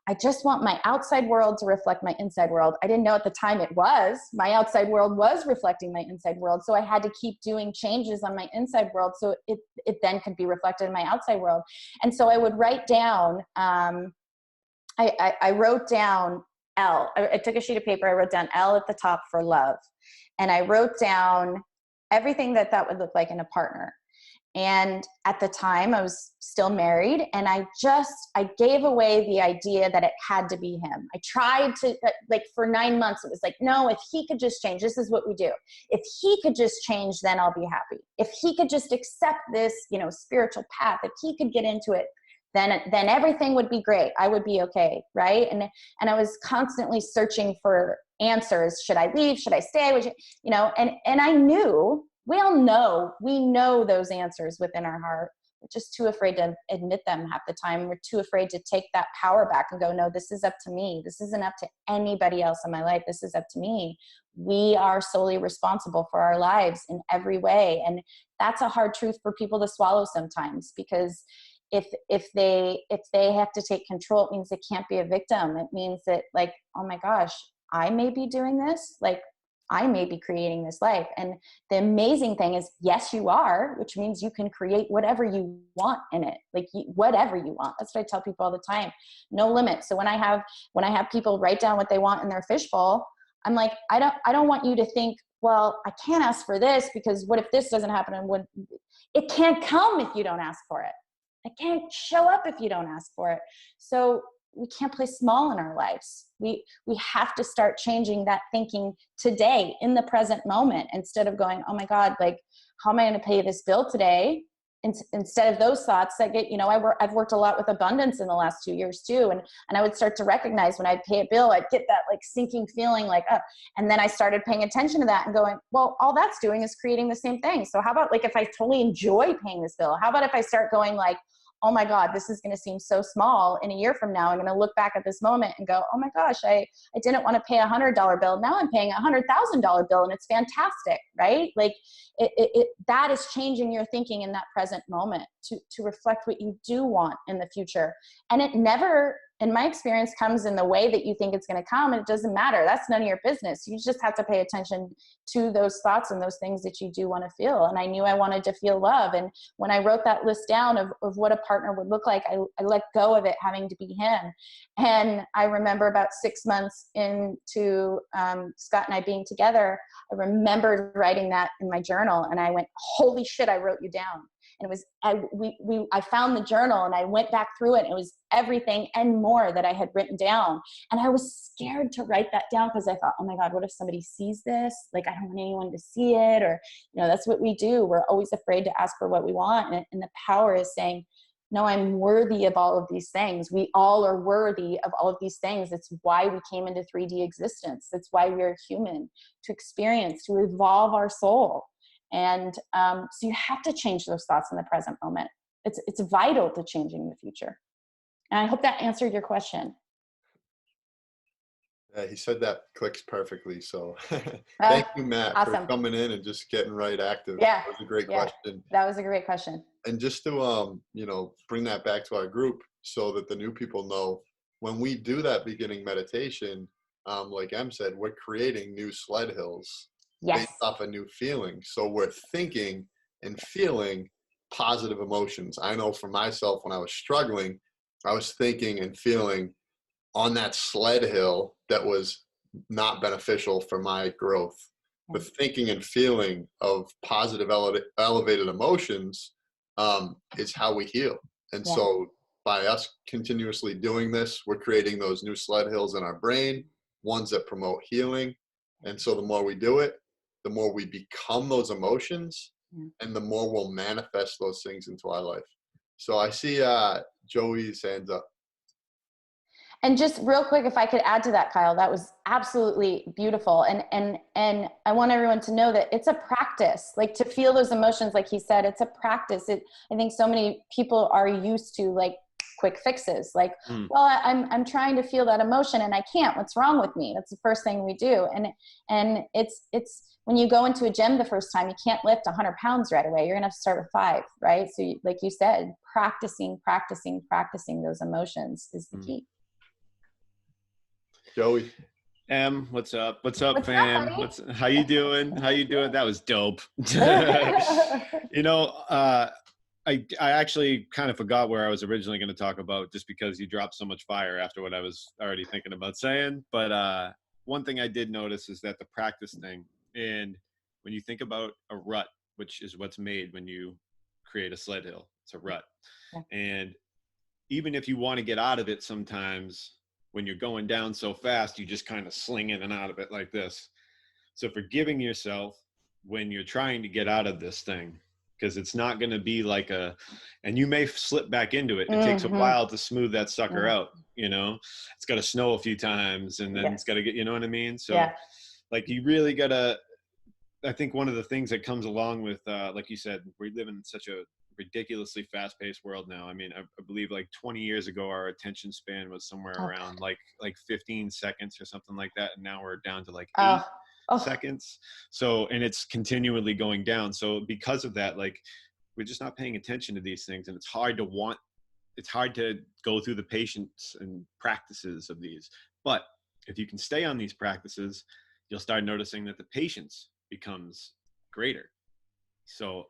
I just want my outside world to reflect my inside world. I didn't know at the time it was. My outside world was reflecting my inside world. So I had to keep doing changes on my inside world so it then could be reflected in my outside world. And so I would write down, I wrote down L. I took a sheet of paper, I wrote down L at the top for love. And I wrote down everything that would look like in a partner. And at the time I was still married, and I gave away the idea that it had to be him. I tried to, like, for 9 months, it was like, no, if he could just change, this is what we do. If he could just change, then I'll be happy. If he could just accept this, spiritual path, if he could get into it, then everything would be great. I would be okay. Right. And I was constantly searching for answers. Should I leave? Should I stay? And I knew, we know those answers within our heart. We're just too afraid to admit them half the time. We're too afraid to take that power back and go, no, this is up to me. This isn't up to anybody else in my life. This is up to me. We are solely responsible for our lives in every way. And that's a hard truth for people to swallow sometimes, because if they have to take control, it means they can't be a victim. It means that, like, oh my gosh, I may be doing this. Like, I may be creating this life. And the amazing thing is, yes, you are, which means you can create whatever you want in it. Like, whatever you want. That's what I tell people all the time. No limit. So when I have people write down what they want in their fishbowl, I'm like, I don't want you to think, well, I can't ask for this because what if this doesn't happen? And it can't come if you don't ask for it. It can't show up if you don't ask for it. So we can't play small in our lives. We have to start changing that thinking today, in the present moment, instead of going, oh my God, like, how am I going to pay this bill today? Instead of those thoughts that get, I've worked a lot with abundance in the last 2 years too. And I would start to recognize when I'd pay a bill, I'd get that like sinking feeling like, oh, and then I started paying attention to that and going, well, all that's doing is creating the same thing. So how about, like, if I totally enjoy paying this bill, how about if I start going like, oh my God, this is going to seem so small. In a year from now, I'm going to look back at this moment and go, oh my gosh, I didn't want to pay $100 bill. Now I'm paying $100,000 bill and it's fantastic, right? Like that is changing your thinking in that present moment to reflect what you do want in the future. And it never, in my experience, comes in the way that you think it's going to come. And it doesn't matter. That's none of your business. You just have to pay attention to those thoughts and those things that you do want to feel. And I knew I wanted to feel love. And when I wrote that list down of what a partner would look like, I let go of it having to be him. And I remember about 6 months into Scott and I being together, I remembered writing that in my journal. And I went, holy shit, I wrote you down. And it was, I found the journal and I went back through it, and it was everything and more that I had written down. And I was scared to write that down because I thought, oh my God, what if somebody sees this? Like, I don't want anyone to see it. Or, that's what we do. We're always afraid to ask for what we want. And the power is saying, no, I'm worthy of all of these things. We all are worthy of all of these things. It's why we came into 3D existence. That's why we're human, to experience, to evolve our soul. And so you have to change those thoughts in the present moment. It's vital to changing the future. And I hope that answered your question. He said that clicks perfcling. So thank you, Matt, awesome. for coming in and just getting right active. Yeah. That was a great question. That was a great question. And just to, bring that back to our group so that the new people know, when we do that beginning meditation, like Em said, we're creating new sled hills based off a new feeling. So we're thinking and feeling positive emotions. I know for myself, when I was struggling, I was thinking and feeling on that sled hill that was not beneficial for my growth. The thinking and feeling of positive elevated emotions is how we heal. And so by us continuously doing this, we're creating those new sled hills in our brain, ones that promote healing. And so the more we do it, the more we become those emotions, and the more we'll manifest those things into our life. So I see Joey's hands up. And just real quick, if I could add to that, Kyle, that was absolutely beautiful. And I want everyone to know that it's a practice, like to feel those emotions, like he said, it's a practice. I think so many people are used to like quick fixes, like, well, I'm trying to feel that emotion and I can't, what's wrong with me? That's the first thing we do. And it's when you go into a gym the first time, you can't lift 100 pounds right away. You're gonna have to start with 5, right? So like you said, practicing those emotions is the key. Joey. Em, what's up? What's up, fam? How you doing? That was dope. I actually kind of forgot where I was originally going to talk about, just because you dropped so much fire after what I was already thinking about saying. But one thing I did notice is that the practice thing, and when you think about a rut, which is what's made when you create a sled hill, it's a rut. And even if you want to get out of it sometimes, when you're going down so fast, you just kind of sling in and out of it like this. So forgiving yourself when you're trying to get out of this thing, because it's not going to be like and you may slip back into it. It takes a while to smooth that sucker out. It's got to snow a few times, and then it's got to get, you know what I mean? So like, you really got to, I think one of the things that comes along with, like you said, we live in such a ridiculously fast-paced world now. I mean, I believe like 20 years ago, our attention span was somewhere around like 15 seconds or something like that, and now we're down to like 8 seconds. So, and it's continually going down. So because of that, like, we're just not paying attention to these things, and it's hard to go through the patience and practices of these. But if you can stay on these practices, you'll start noticing that the patience becomes greater. So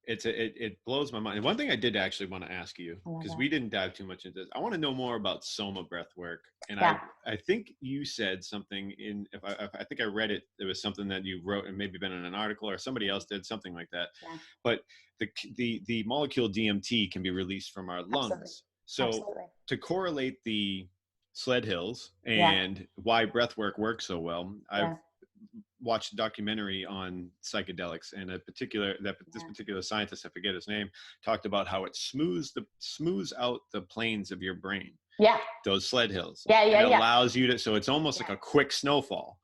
it blows my mind. And one thing I did actually want to ask you, because we didn't dive too much into this, I want to know more about SOMA breath work. And I think you said something I think I read it. It was something that you wrote, and maybe been in an article, or somebody else did something like that. But the molecule DMT can be released from our lungs. So to correlate the sled hills and why breath work works so well, I've watched a documentary on psychedelics, and this particular scientist, I forget his name, talked about how it smooths out the planes of your brain. Those sled hills. It allows you to, so it's almost like a quick snowfall.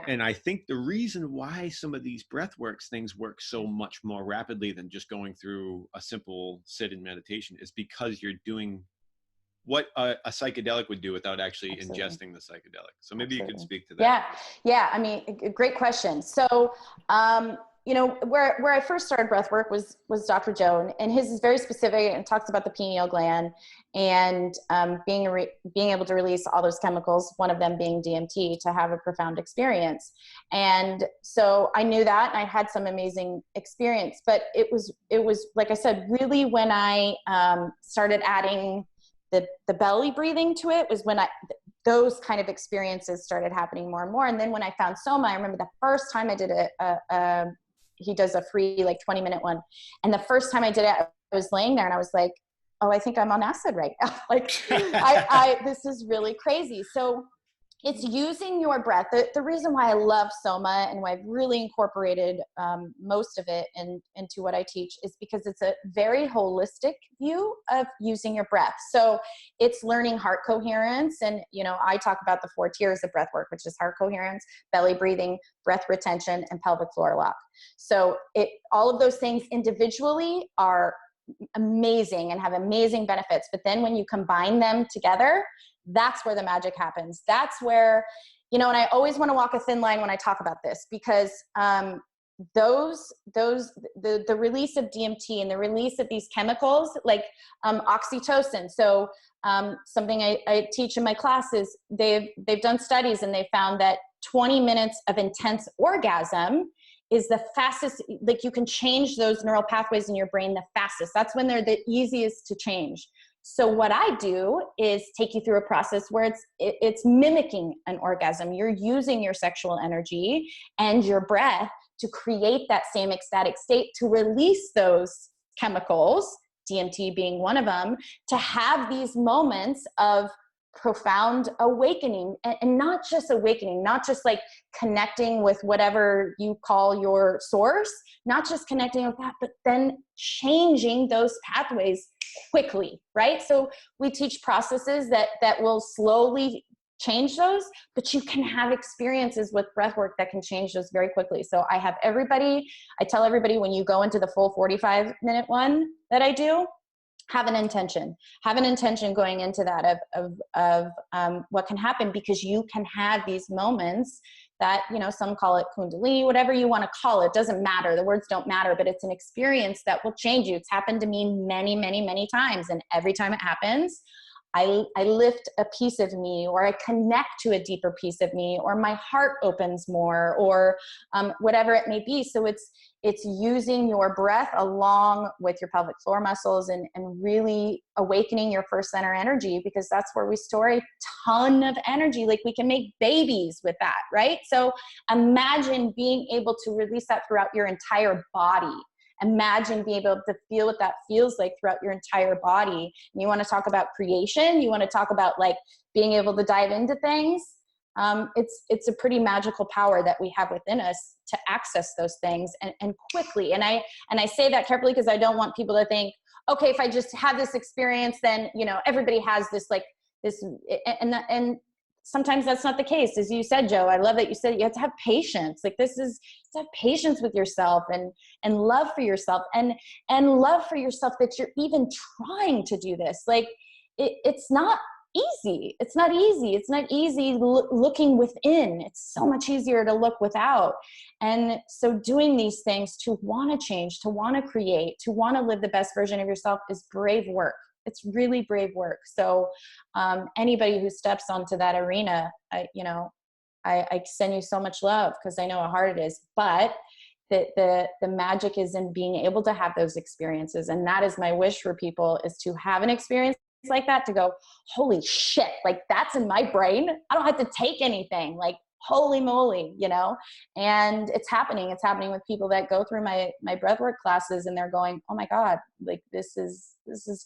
And I think the reason why some of these breathworks things work so much more rapidly than just going through a simple sit-in meditation is because you're doing what a psychedelic would do without actually ingesting the psychedelic. So maybe you could speak to that. Yeah. I mean, great question. So, where I first started breath work was Dr. Joe, and his is very specific and talks about the pineal gland and being able to release all those chemicals, one of them being DMT, to have a profound experience. And so I knew that, and I had some amazing experience, but it was like I said, really when I started adding the belly breathing to it was when those kind of experiences started happening more and more. And then when I found SOMA, I remember the first time I did he does a free like 20-minute one. And the first time I did it, I was laying there and I was like, oh, I think I'm on acid right now. Like this is really crazy. So it's using your breath. The reason why I love SOMA and why I've really incorporated most of it into what I teach is because it's a very holistic view of using your breath. So it's learning heart coherence. And, I talk about the 4 tiers of breath work, which is heart coherence, belly breathing, breath retention, and pelvic floor lock. So all of those things individually are amazing and have amazing benefits. But then when you combine them together, that's where the magic happens. That's where, and I always want to walk a thin line when I talk about this, because the release of DMT and the release of these chemicals like oxytocin. So something I teach in my classes, they've done studies and they found that 20 minutes of intense orgasm is the fastest, like you can change those neural pathways in your brain the fastest. That's when they're the easiest to change. So what I do is take you through a process where it's mimicking an orgasm. You're using your sexual energy and your breath to create that same ecstatic state, to release those chemicals, DMT being one of them, to have these moments of profound awakening, and not just awakening, not just like connecting with whatever you call your source, not just connecting with that, but then changing those pathways quickly, right? So we teach processes that will slowly change those, but you can have experiences with breath work that can change those very quickly. So I tell everybody when you go into the full 45-minute one that I do, have an intention going into that of what can happen, because you can have these moments that, some call it Kundalini, whatever you want to call it, doesn't matter. The words don't matter, but it's an experience that will change you. It's happened to me many, many, many times. And every time it happens, I lift a piece of me, or I connect to a deeper piece of me, or my heart opens more, or whatever it may be. So it's using your breath along with your pelvic floor muscles and really awakening your first center energy, because that's where we store a ton of energy. Like we can make babies with that, right? So imagine being able to release that throughout your entire body. Imagine being able to feel what that feels like throughout your entire body. And you want to talk about creation, you want to talk about like being able to dive into things. It's a pretty magical power that we have within us to access those things and quickly. And I say that carefully, because I don't want people to think, okay, if I just have this experience, then, everybody has this, like this, and sometimes that's not the case. As you said, Joe, I love that you said you have to have patience. Like to have patience with yourself and love for yourself and love for yourself that you're even trying to do this. Like it's not easy. It's not easy. It's not easy looking within. It's so much easier to look without. And so doing these things to want to change, to want to create, to want to live the best version of yourself is brave work. It's really brave work. So anybody who steps onto that arena, I send you so much love, because I know how hard it is. But the magic is in being able to have those experiences. And that is my wish for people, is to have an experience like that, to go, holy shit, like that's in my brain. I don't have to take anything. Like, holy moly, and it's happening with people that go through my breathwork classes, and they're going, oh my God, like this is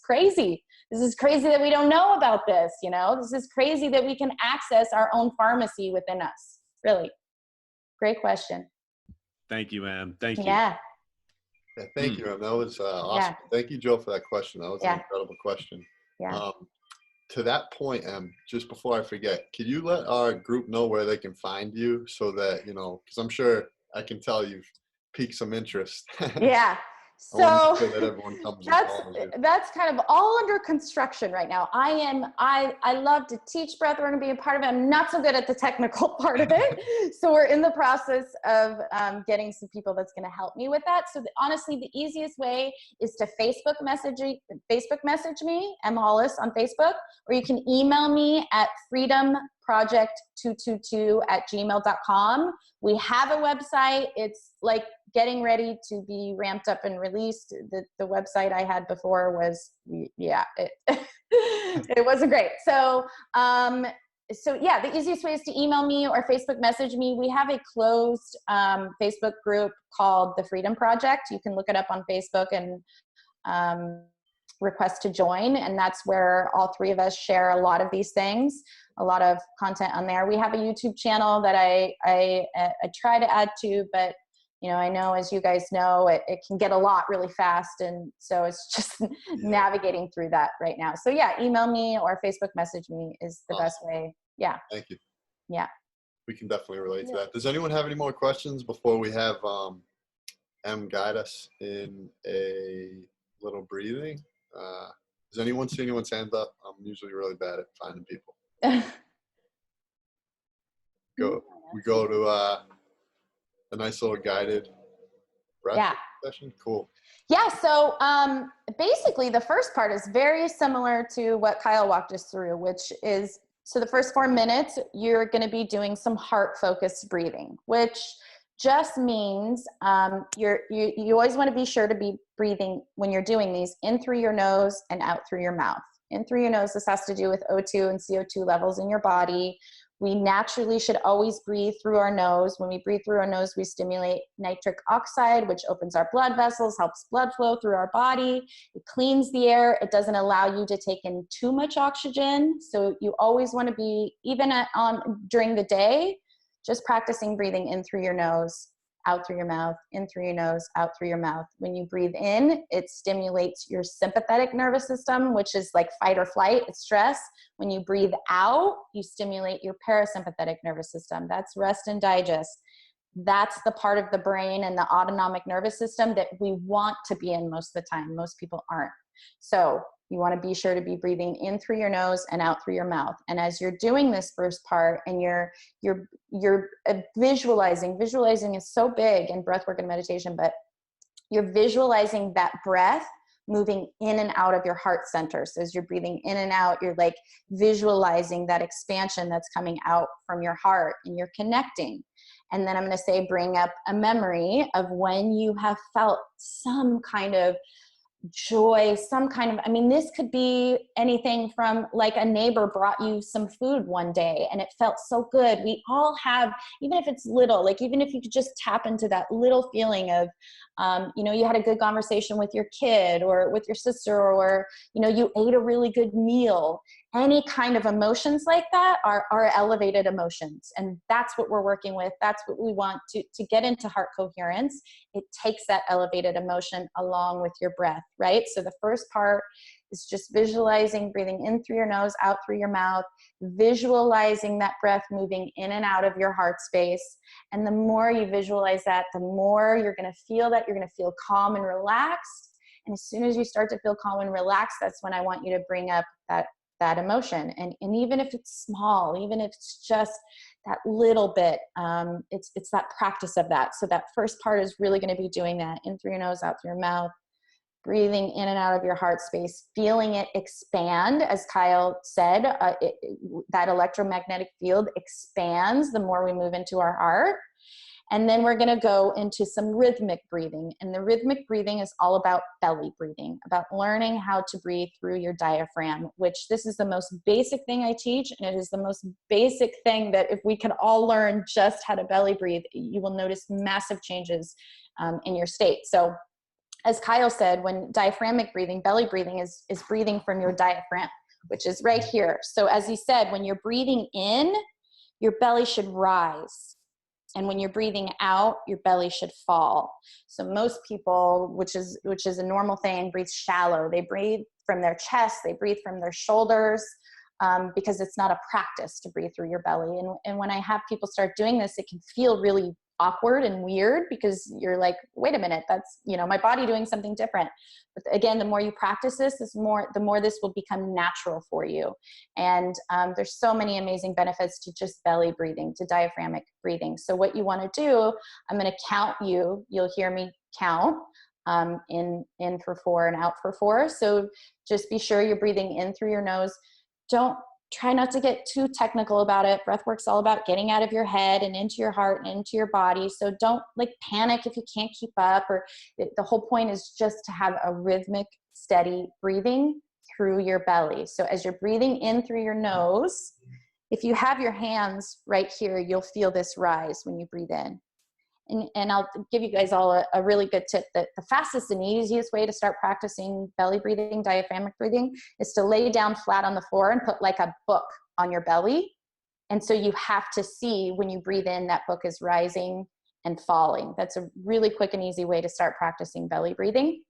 crazy. This is crazy that we don't know about this. This is crazy that we can access our own pharmacy within us. Really great question. Thank you, Em. Thank you. Yeah, thank you, Em. That was awesome. Yeah. Thank you, Joe, for that question. That was an incredible question. Yeah. To that point, Em, just before I forget, could you let our group know where they can find you, so that, because I'm sure I can tell you've piqued some interest. Yeah. So sure that everyone comes that's kind of all under construction right now. I love to teach breathwork and be a part of it. I'm not so good at the technical part of it. So we're in the process of getting some people that's going to help me with that. So honestly, the easiest way is to Facebook message me, Em Hollis on Facebook, or you can email me at freedomproject222@gmail.com. We have a website. It's like getting ready to be ramped up and released. The website I had before was, it wasn't great. So so yeah, the easiest way is to email me or Facebook message me. We have a closed Facebook group called The Freedom Project. You can look it up on Facebook and request to join. And that's where all three of us share a lot of these things, a lot of content on there. We have a YouTube channel that I try to add to, but you know, I know, as you guys know, it can get a lot really fast. And so it's just navigating through that right now. So yeah, email me or Facebook message me is the best way. Yeah. Thank you. Yeah. We can definitely relate to that. Does anyone have any more questions before we have Em guide us in a little breathing? Does anyone see anyone's hand up? I'm usually really bad at finding people. We go to a nice little guided breath session. Cool. Yeah. So basically, the first part is very similar to what Kyle walked us through, which is, so the first 4 minutes, you're going to be doing some heart-focused breathing, which just means you always want to be sure to be breathing when you're doing these in through your nose and out through your mouth. In through your nose, this has to do with O2 and CO2 levels in your body. We naturally should always breathe through our nose. When we breathe through our nose, we stimulate nitric oxide, which opens our blood vessels, helps blood flow through our body. It cleans the air. It doesn't allow you to take in too much oxygen. So you always want to be, even during the day, just practicing breathing in through your nose, out through your mouth, in through your nose, out through your mouth. When you breathe in, it stimulates your sympathetic nervous system, which is like fight or flight, it's stress. When you breathe out, you stimulate your parasympathetic nervous system. That's rest and digest. That's the part of the brain and the autonomic nervous system that we want to be in most of the time. Most people aren't. So you want to be sure to be breathing in through your nose and out through your mouth. And as you're doing this first part and you're visualizing is so big in breathwork and meditation, but you're visualizing that breath moving in and out of your heart center. So as you're breathing in and out, you're like visualizing that expansion that's coming out from your heart, and you're connecting. And then I'm going to say, bring up a memory of when you have felt some kind of joy, some kind of, I mean, this could be anything from like a neighbor brought you some food one day and it felt so good. We all have, even if it's little, like even if you could just tap into that little feeling of, you know, you had a good conversation with your kid or with your sister, or, you know, you ate a really good meal. Any kind of emotions like that are elevated emotions. And that's what we're working with. That's what we want to get into heart coherence. It takes that elevated emotion along with your breath, right? So the first part is just visualizing, breathing in through your nose, out through your mouth, visualizing that breath moving in and out of your heart space. And the more you visualize that, the more you're going to feel that. You're going to feel calm and relaxed. And as soon as you start to feel calm and relaxed, that's when I want you to bring up that emotion. And even if it's small, even if it's just that little bit, it's that practice of that. So that first part is really going to be doing that in through your nose, out through your mouth, breathing in and out of your heart space, feeling it expand. As Kyle said, that electromagnetic field expands the more we move into our heart. And then we're going to go into some rhythmic breathing. And the rhythmic breathing is all about belly breathing, about learning how to breathe through your diaphragm, which this is the most basic thing I teach. And it is the most basic thing that if we can all learn just how to belly breathe, you will notice massive changes in your state. So as Kyle said, when diaphragmic breathing, belly breathing is breathing from your diaphragm, which is right here. So as he said, when you're breathing in, your belly should rise. And when you're breathing out, your belly should fall. So most people, which is a normal thing, breathe shallow. They breathe from their chest, they breathe from their shoulders, because it's not a practice to breathe through your belly. And when I have people start doing this, it can feel really awkward and weird because you're like, wait a minute, that's, you know, my body doing something different. But again, the more you practice this, the more this will become natural for you. And there's so many amazing benefits to just belly breathing, to diaphragmic breathing. So what you want to do, I'm going to count you. You'll hear me count in for 4 and out for 4. So just be sure you're breathing in through your nose. Try not to get too technical about it. Breathwork's all about getting out of your head and into your heart and into your body. So don't like panic if you can't keep up, or the whole point is just to have a rhythmic, steady breathing through your belly. So as you're breathing in through your nose, if you have your hands right here, you'll feel this rise when you breathe in. And I'll give you guys all a really good tip that the fastest and easiest way to start practicing belly breathing, diaphragmatic breathing, is to lay down flat on the floor and put like a book on your belly. And so you have to see when you breathe in, that book is rising and falling. That's a really quick and easy way to start practicing belly breathing.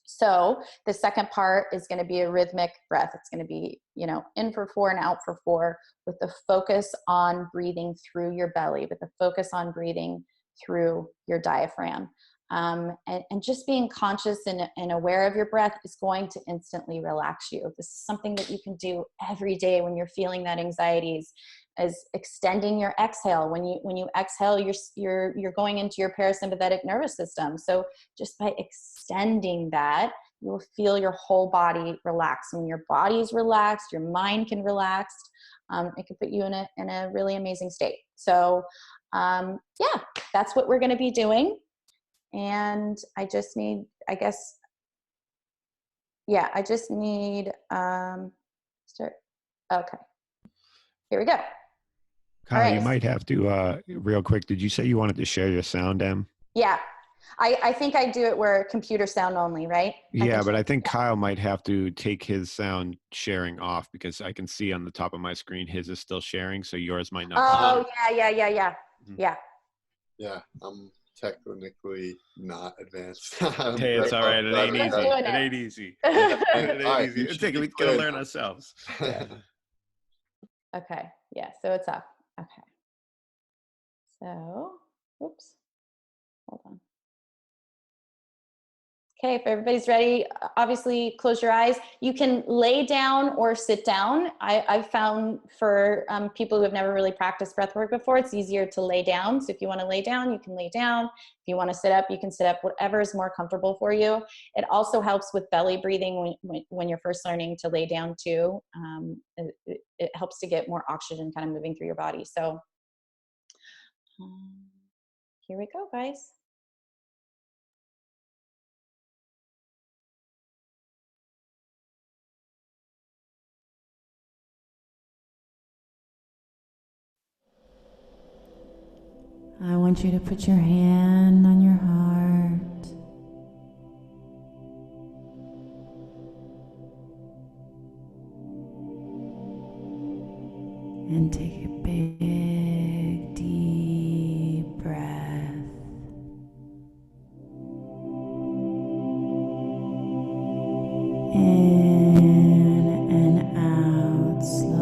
So the second part is going to be a rhythmic breath. It's going to be, in for 4 and out for 4, with the focus on breathing through your belly, with the focus on breathing through your diaphragm. And just being conscious and aware of your breath is going to instantly relax you. This is something that you can do every day when you're feeling that anxiety, is extending your exhale. When you exhale, you're going into your parasympathetic nervous system. So just by extending that, you will feel your whole body relax. When your body's relaxed, your mind can relax. It can put you in a really amazing state. So that's what we're going to be doing. And I just need, start. Okay. Here we go. Kyle, right. You might have to, real quick, did you say you wanted to share your sound, Em? Yeah. I think I do it where computer sound only, right? I think Kyle might have to take his sound sharing off, because I can see on the top of my screen his is still sharing, so yours might not. Oh, yeah. Mm-hmm. Yeah. Yeah, I'm technically not advanced. Hey, it's all right. It ain't easy. It ain't easy. It ain't easy. It's okay. We gotta learn ourselves. Yeah. Okay. Yeah. So it's up. Okay. So, oops. Hold on. Okay, if everybody's ready, obviously close your eyes. You can lay down or sit down. I've found for people who have never really practiced breath work before, it's easier to lay down. So if you want to lay down, you can lay down. If you want to sit up, you can sit up, whatever is more comfortable for you. It also helps with belly breathing when you're first learning to lay down too. It helps to get more oxygen kind of moving through your body. So here we go, guys. I want you to put your hand on your heart. And take a big, deep breath. In and out slowly.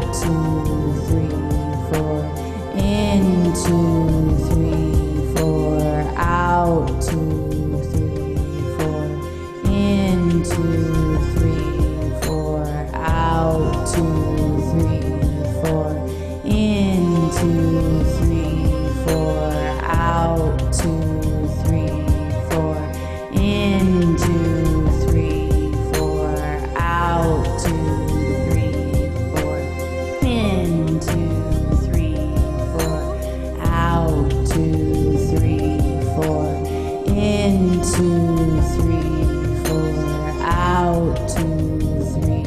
out, 2, 3, 4, in, 2, 3, 4, out, 2, 3, 4, in, 2, 3, 4, out, 2, 3, 4, in, 2, 3, 4, out, 2, 3, 4, in, 2, 3, 4, out, 2, 3, 4, in, 2, 3, 4, out, 2, 3,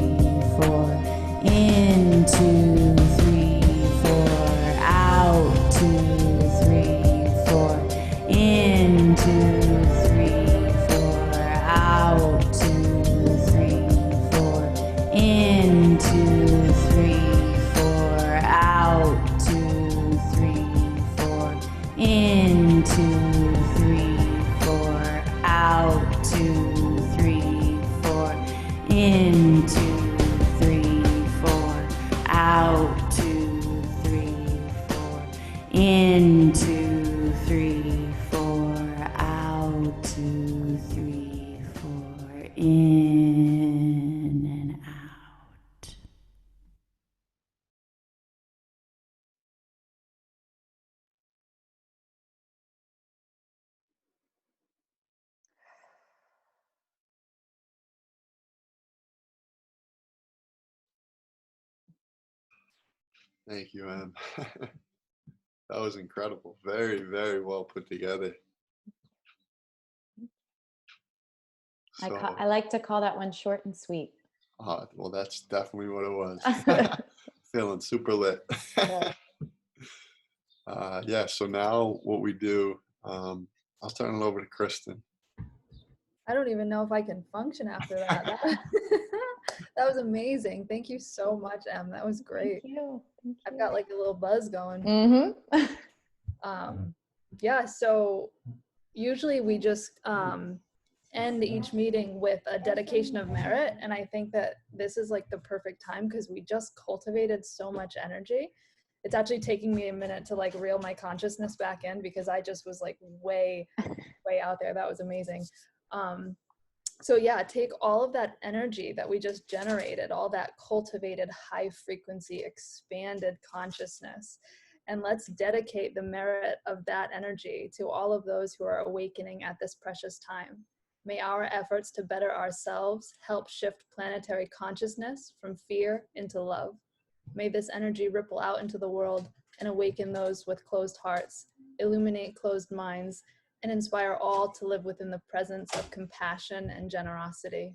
4, in, 2, 3, 4, out, 2, 3, 4, in, 2, 3, 4, out, 2, 3, 4, in, 2, 3, 4, out, 2, 3, 4, in, 2, 3, 4, out, 2, 3, 4, in, 2, 3, 4, out, 2, 3, 4, in, 2, 3, 4, out, 2, 3, 4, in, 2, 3, 4, out, 2, 3, 4, in and out. Thank you, Em. That was incredible. Very, very well put together. So, I like to call that one short and sweet. well, that's definitely what it was. Feeling super lit. Yeah, so now what we do, I'll turn it over to Kristen. I don't even know if I can function after that. That was amazing. Thank you so much, Em. That was great. Thank you. Thank you. I've got like a little buzz going. Mm-hmm. Yeah, so usually we just end each meeting with a dedication of merit. And I think that this is like the perfect time because we just cultivated so much energy. It's actually taking me a minute to like reel my consciousness back in because I just was like way out there. That was amazing. So yeah, take all of that energy that we just generated, all that cultivated high frequency, expanded consciousness, and let's dedicate the merit of that energy to all of those who are awakening at this precious time. May our efforts to better ourselves help shift planetary consciousness from fear into love. May this energy ripple out into the world and awaken those with closed hearts, illuminate closed minds, and inspire all to live within the presence of compassion and generosity.